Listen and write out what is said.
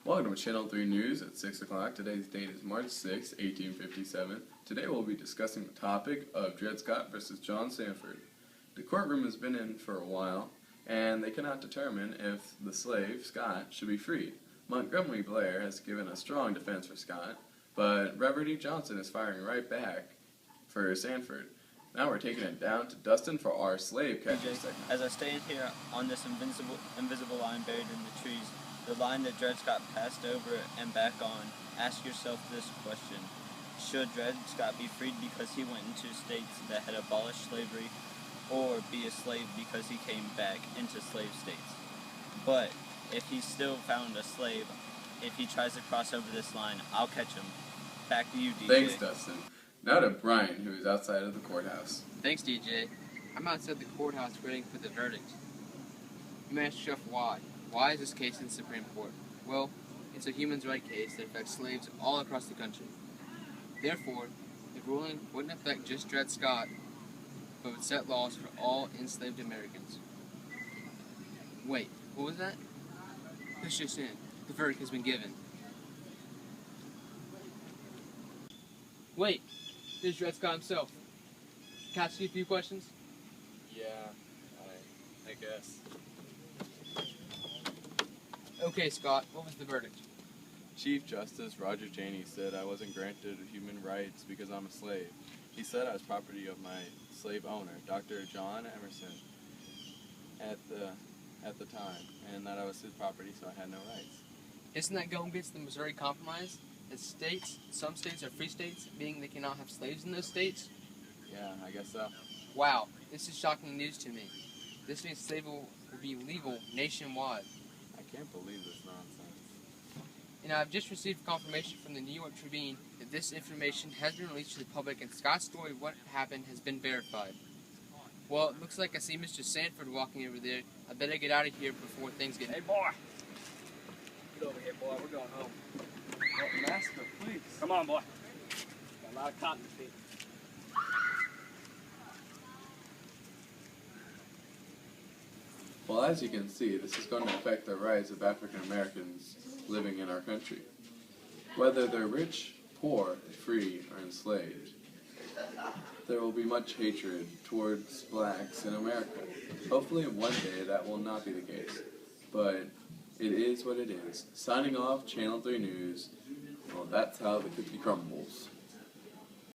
Welcome to Channel 3 News at 6 o'clock. Today's date is March 6, 1857. Today we'll be discussing the topic of Dred Scott versus John Sandford. The courtroom has been in for a while, and they cannot determine if the slave, Scott, should be freed. Montgomery Blair has given a strong defense for Scott, but Reverdy Johnson is firing right back for Sandford. Now we're taking it down to Dustin for our slave catcher segment. As I stand here on this invisible line buried in the trees, the line that Dred Scott passed over and back on, ask yourself this question. Should Dred Scott be freed because he went into states that had abolished slavery, or be a slave because he came back into slave states? But if he's still found a slave, if he tries to cross over this line, I'll catch him. Back to you, DJ. Thanks, Dustin. Now to Brian, who is outside of the courthouse. Thanks, DJ. I'm outside the courthouse waiting for the verdict. You may ask yourself why. Why is this case in the Supreme Court? Well, it's a human rights case that affects slaves all across the country. Therefore, the ruling wouldn't affect just Dred Scott, but would set laws for all enslaved Americans. Wait, what was that? Push this in. The verdict has been given. Wait, there's Dred Scott himself. Can I ask you a few questions? Yeah, I guess. Okay, Scott, what was the verdict? Chief Justice Roger Janey said I wasn't granted human rights because I'm a slave. He said I was property of my slave owner, Dr. John Emerson, at the time, and that I was his property, so I had no rights. Isn't that going against the Missouri Compromise? That some states are free states, meaning they cannot have slaves in those states? Yeah, I guess so. Wow, this is shocking news to me. This means slavery will be legal nationwide. I can't believe this nonsense. And I've just received confirmation from the New York Tribune that this information has been released to the public and Scott's story of what happened has been verified. Well, it looks like I see Mr. Sandford walking over there. I better get out of here before things get... Hey, boy! Get over here, boy. We're going home. Oh, Master, please. Come on, boy. Got a lot of cotton to feed. Well, as you can see, this is going to affect the rights of African Americans living in our country. Whether they're rich, poor, free, or enslaved, there will be much hatred towards blacks in America. Hopefully one day that will not be the case, but it is what it is. Signing off, Channel 3 News. Well, that's how the cookie crumbles.